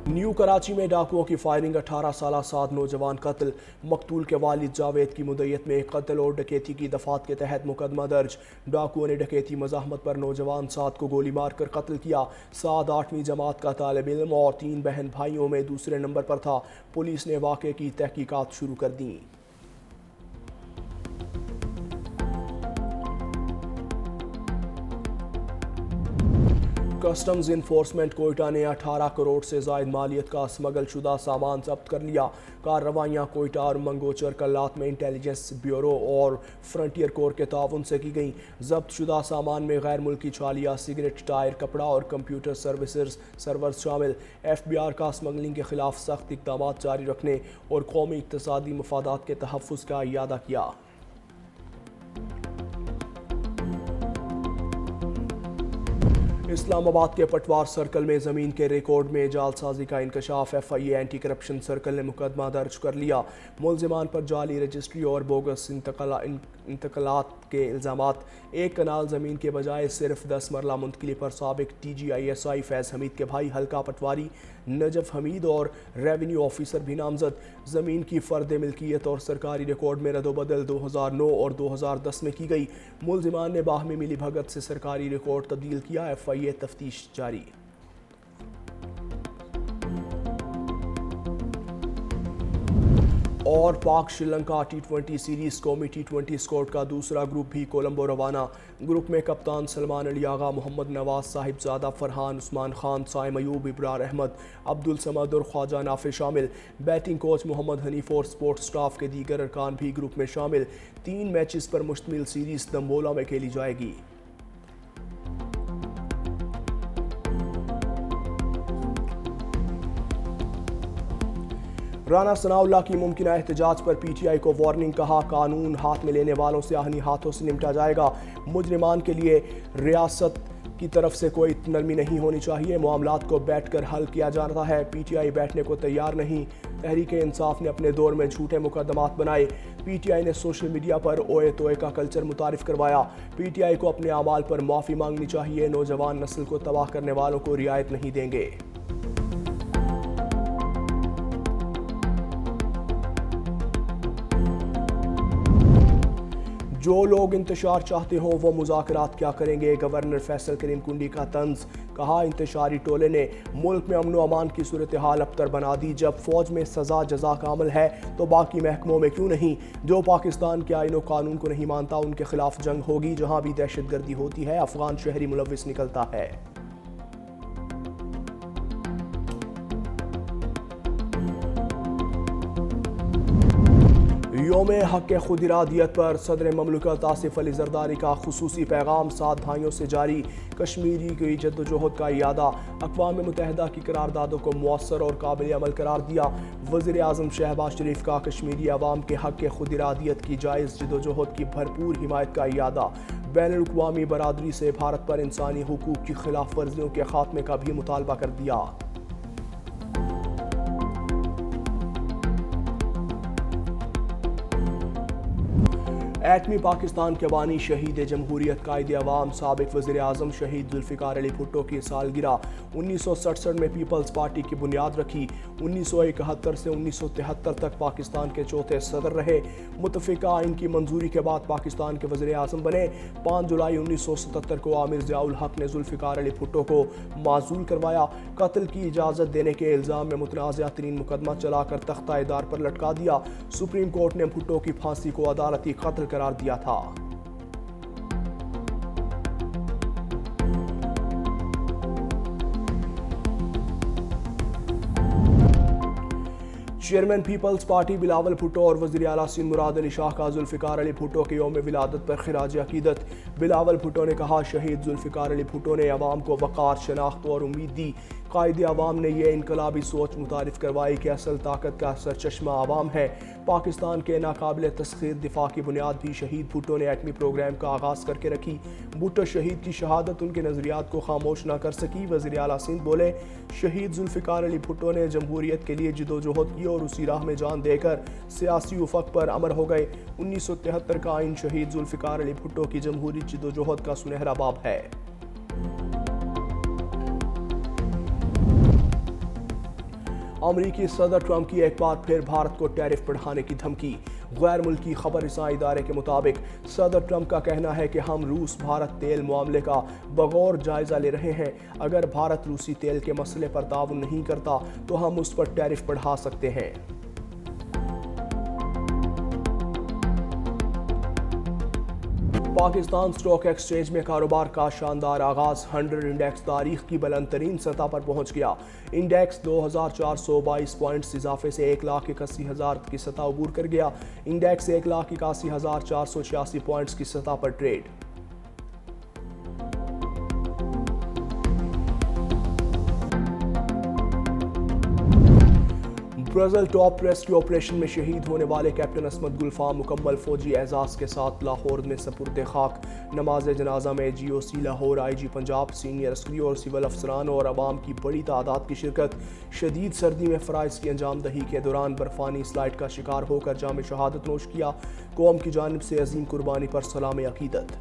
New Karachi में डाकुओं की फायरिंग, 18 साल साद नौजवान कत्ल। मकतूल के वालिद जावेद की मुद्दत में कत्ल और डकैती की दफात के तहत मुकदमा दर्ज। डाकुओं ने डकैती मज़ाहमत पर नौजवान साद को गोली मार कर कत्ल किया। साद 8वीं जमात का तालिब इल्म और 3 बहन भाइयों में दूसरे नंबर पर था। पुलिस ने वाक़े की तहकीकात शुरू कर दी। कस्टम्स इन्फोर्समेंट कोयटा ने 18 करोड़ से ज़ायद मालियत का स्मगल शुदा सामान जब्त कर लिया। कार्रवाइयाँ कोयटा और मंगोचर कल्लात में इंटेलिजेंस ब्यूरो और फ्रंटियर कोर के ताउन से की गई। जब्त शुदा सामान में गैर मुल्की छालिया, सिगरेट, टायर, कपड़ा और कंप्यूटर सर्वर्स शामिल। FBI का स्मगलिंग के खिलाफ सख्त इक़दाम जारी रखने और कौमी इक़्तिसादी मफादात के तहफ़्फ़ुज़ का इयादा किया। इस्लामाबाद के पटवार सर्कल में ज़मीन के रिकॉर्ड में जालसाजी का इंकशाफ। FIA एंटी करप्शन सर्कल ने मुकदमा दर्ज कर लिया। मुलजिमान पर जाली रजिस्ट्री और बोगस इंतकलात के इल्ज़ामात। एक कनाल ज़मीन के बजाय सिर्फ 10 मरला मुंतकली पर साबिक TGISI फैज़ हमीद के भाई हल्का पटवारी नजफ हमीद और रेवेन्यू ऑफिसर भी नामजद। ज़मीन की फ़र्द मिल्कियत और सरकारी रिकॉर्ड में रद्दोबदल 2009 और 2010 में की गई। मुलजिमान ने बाहमी मिली भगत से सरकारी रिकॉर्ड तब्दील किया। FIA तफ्तीश जारी। और पाक श्रीलंका T20 सीरीज़ कौमी T20 स्क्वाड का दूसरा ग्रुप भी कोलंबो रवाना। ग्रुप में कप्तान सलमान अली आगा, मोहम्मद नवाज साहिबजादा, फरहान, उस्मान खान, साइम अयूब, इब्रार अहमद, अब्दुल समद और ख्वाजा नाफे शामिल। बैटिंग कोच मोहम्मद हनीफ और स्पोर्ट्स स्टाफ के दीगर अरकान भी ग्रुप में शामिल। 3 मैचेस पर मुश्तमिल सीरीज़ दम्बोला में खेली जाएगी। राना सनाउल्लाह की मुमकिना एहतजाज पर PTI को वार्निंग, कहा कानून हाथ में लेने वालों से आहनी हाथों से निपटा जाएगा। मुजरिमान के लिए रियासत की तरफ से कोई नरमी नहीं होनी चाहिए, मामलात को बैठकर हल किया जाता है। PTI बैठने को तैयार नहीं। तहरीक इंसाफ ने अपने दौर में झूठे मुकदमात बनाए। PTI ने सोशल मीडिया पर ओए तोए का कल्चर मुतारिफ करवाया। PTI को अपने अमाल पर माफ़ी मांगनी चाहिए। नौजवान नस्ल को तबाह करने वालों को रियायत नहीं देंगे। जो लोग इंतशार चाहते हो वो मुज़ाकरात क्या करेंगे, गवर्नर फैसल करीम कुंडी का तंज। कहा इंतशारी टोले ने मुल्क में अमन व अमान की सूरत हाल अबतर बना दी। जब फौज में सज़ा जज़ा का अमल है तो बाकी महकमों में क्यों नहीं। जो पाकिस्तान के आईन व कानून को नहीं मानता उनके खिलाफ जंग होगी। जहाँ भी दहशत गर्दी होती है अफगान शहरी मुलविस निकलता है। यौम हक़ खुद इरादियत पर सदर ममलकत आसिफ अली ज़रदारी का खुसूसी पैगाम 7 भाइयों से जारी। कश्मीरी की जद्दोजहद का इयादा। अक़वाम मुत्तहिदा की करारदादों को मुअस्सर और काबिल अमल करार दिया। वज़ीर आज़म शहबाज शरीफ का कश्मीरी अवाम के हक़ खुद इरादियत की जायज़ जद्दोजहद की भरपूर हिमायत का इयादा। बैनुल-अक़वामी बरादरी से भारत पर इंसानी हुकूक़ की खिलाफ वर्जियों के खात्मे का भी मुतालबा कर दिया। एटमी पाकिस्तान के बानी शहीद जमहूरियत कायदे अवाम साबिक वज़ीर आज़म शहीद जुल्फ़िकार अली भुट्टो की सालगिरह। 1967 में पीपल्स पार्टी की बुनियाद रखी। 1971 से 1973 तक पाकिस्तान के चौथे सदर रहे। मुतफ़िका आइन की मंजूरी के बाद पाकिस्तान के वज़ीर आज़म बने। 5 जुलाई 1977 को आमिर ज़ियाउल हक़ ने जुल्फ़िकार अली भुट्टो को माज़ूल करवाया। कत्ल की इजाज़त देने के इल्ज़ाम में मुतनाज़ा तरीन मुकदमा चलाकर तख्ता-ए-दार पर लटका दिया। सुप्रीम कोर्ट ने भुट्टो की फांसी को अदालती कत्ल करार दिया था। Chairman people's party Bilawal Bhutto और वज़ीर आला सिंध मुराद अली शाह का जुल्फ़िकार अली भुट्टो के यौम विलादत पर खिराज अक़ीदत। बिलावल भुट्टो ने कहा शहीद जुल्फ़िकार अली भुट्टो ने अवाम को वक़ार, शनाख्त और उम्मीद दी। कायदे अवाम ने यह इनकलाबी सोच मुतारिफ करवाई कि असल ताकत का सरचश्मा अवाम है। पाकिस्तान के नाकाबिल तस्ख़ीर दिफा की बुनियाद भी शहीद भुट्टो ने एटमी प्रोग्राम का आगाज़ करके रखी। भुट्टो शहीद की शहादत उनके नज़रियात को खामोश न कर सकी। वज़ीर आला सिंध बोले शहीद जुल्फ़िकार अली भुट्टो ने जमहूरियत के लिए जिदोजहद की और उसी राह में जान देकर सियासी उफ़क़ पर अमर हो गए। 1973 का आइन शहीद जुल्फ़िकार अली भुट्टो की जमहूरी जिदोजहद का सुनहरा बाब है। امریکی صدر ٹرمپ کی ایک بار پھر بھارت کو ٹیرف بڑھانے کی دھمکی۔ غیر ملکی خبر رساں ادارے کے مطابق صدر ٹرمپ کا کہنا ہے کہ ہم روس بھارت تیل معاملے کا بغور جائزہ لے رہے ہیں۔ اگر بھارت روسی تیل کے مسئلے پر تعاون نہیں کرتا تو ہم اس پر ٹیرف بڑھا سکتے ہیں۔ پاکستان سٹاک ایکسچینج میں کاروبار کا شاندار آغاز۔ 100 انڈیکس تاریخ کی بلند ترین سطح پر پہنچ گیا۔ انڈیکس 2422 پوائنٹس اضافے سے 1,81,000 کی سطح عبور کر گیا۔ انڈیکس 1,81,486 پوائنٹس کی سطح پر trade. Brazil top rescue operation میں شہید ہونے والے کیپٹن عصمت گلفام مکمل فوجی اعزاز کے ساتھ لاہور میں سپرد خاک۔ نماز جنازہ میں GOC Lahore, IG Punjab, senior عسکری اور سول افسران اور عوام کی بڑی تعداد کی شرکت۔ شدید سردی میں فرائض کی انجام دہی کے دوران برفانی سلائڈ کا شکار ہو کر جام شہادت نوش کیا۔ قوم کی جانب سے عظیم قربانی پر سلام عقیدت۔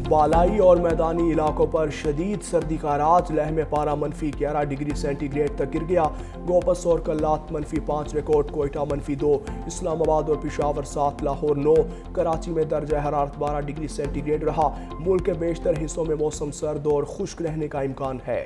بالائی اور میدانی علاقوں پر شدید سردی کا راج۔ لہم پارہ -11 ڈگری سینٹی گریڈ تک گر گیا۔ گوپس اور کلات -5 ریکارڈ، کوئٹہ -2، اسلام آباد اور پشاور 7، لاہور 9، کراچی میں درجہ حرارت 12 ڈگری سینٹی گریڈ رہا۔ ملک کے بیشتر حصوں میں موسم سرد اور خشک رہنے کا امکان ہے۔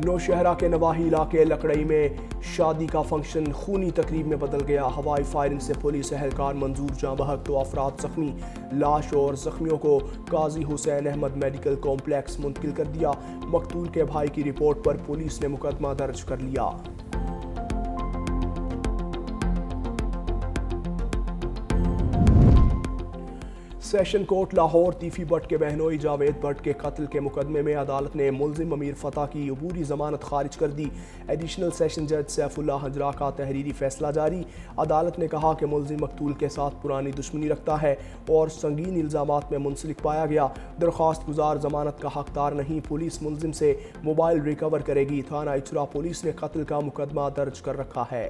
نوشہرہ کے نواحی علاقے لکڑئی میں شادی کا فنکشن خونی تقریب میں بدل گیا۔ ہوائی فائرنگ سے پولیس اہلکار منظور جاں بحق، 2 افراد زخمی۔ لاش اور زخمیوں کو قاضی حسین احمد میڈیکل کمپلیکس منتقل کر دیا۔ مقتول کے بھائی کی رپورٹ پر پولیس نے مقدمہ درج کر لیا۔ سیشن کورٹ لاہور تیفی بٹ کے بہنوئی جاوید بٹ کے قتل کے مقدمے میں عدالت نے ملزم امیر فتح کی عبوری ضمانت خارج کر دی۔ ایڈیشنل سیشن جج سیف اللہ ہجرا کا تحریری فیصلہ جاری۔ عدالت نے کہا کہ ملزم مقتول کے ساتھ پرانی دشمنی رکھتا ہے اور سنگین الزامات میں منسلک پایا گیا۔ درخواست گزار ضمانت کا حقدار نہیں۔ پولیس ملزم سے موبائل ریکور کرے گی۔ تھانہ اچرا پولیس نے قتل کا مقدمہ درج کر رکھا ہے۔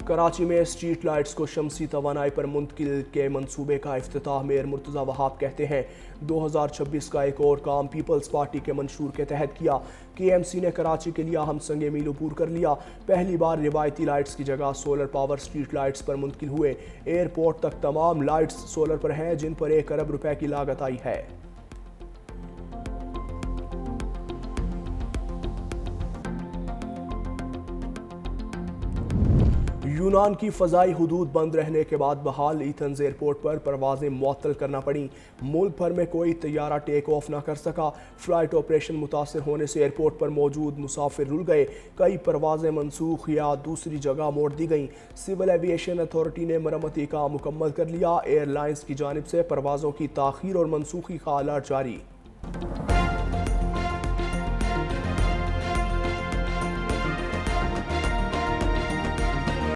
کراچی میں اسٹریٹ لائٹس کو شمسی توانائی پر منتقل کے منصوبے کا افتتاح۔ میئر مرتضی وہاب کہتے ہیں 2026 کا ایک اور کام پیپلز پارٹی کے منشور کے تحت کیا۔ KMC نے کراچی کے لیے اہم سنگ میل عبور کر لیا۔ پہلی بار روایتی لائٹس کی جگہ سولر پاور اسٹریٹ لائٹس پر منتقل ہوئے۔ ایئرپورٹ تک تمام لائٹس سولر پر ہیں، جن پر 1 ارب روپے کی لاگت آئی ہے۔ یونان کی فضائی حدود بند رہنے کے بعد بحال ایتھنز ایئرپورٹ پر پروازیں معطل کرنا پڑیں۔ ملک بھر میں کوئی طیارہ ٹیک آف نہ کر سکا۔ فلائٹ آپریشن متاثر ہونے سے ایئرپورٹ پر موجود مسافر رل گئے۔ کئی پروازیں منسوخ یا دوسری جگہ موڑ دی گئیں۔ سول ایویشن اتھارٹی نے مرمتی کام مکمل کر لیا۔ ایئر لائنز کی جانب سے پروازوں کی تاخیر اور منسوخی کا الرٹ جاری۔